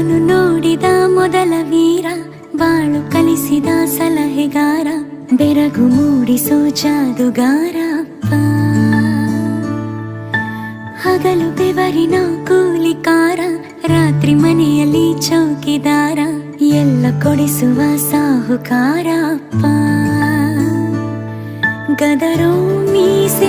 ನಾನು ನೋಡಿದ ಮೊದಲ ವೀರ, ಬಾಳು ಕಲಿಸಿದ ಸಲಹೆಗಾರ, ಬೆರಗು ಮೂಡಿಸೋ ಜಾದುಗಾರ ಅಪ್ಪ. ಹಗಲು ಬೆವರಿನ ಕೂಲಿಕಾರ, ರಾತ್ರಿ ಮನೆಯಲ್ಲಿ ಚೌಕಿದಾರ, ಎಲ್ಲ ಕೊಡಿಸುವ ಸಾಹುಕಾರ ಅಪ್ಪ. ಗದರೋ ಮೀಸೆ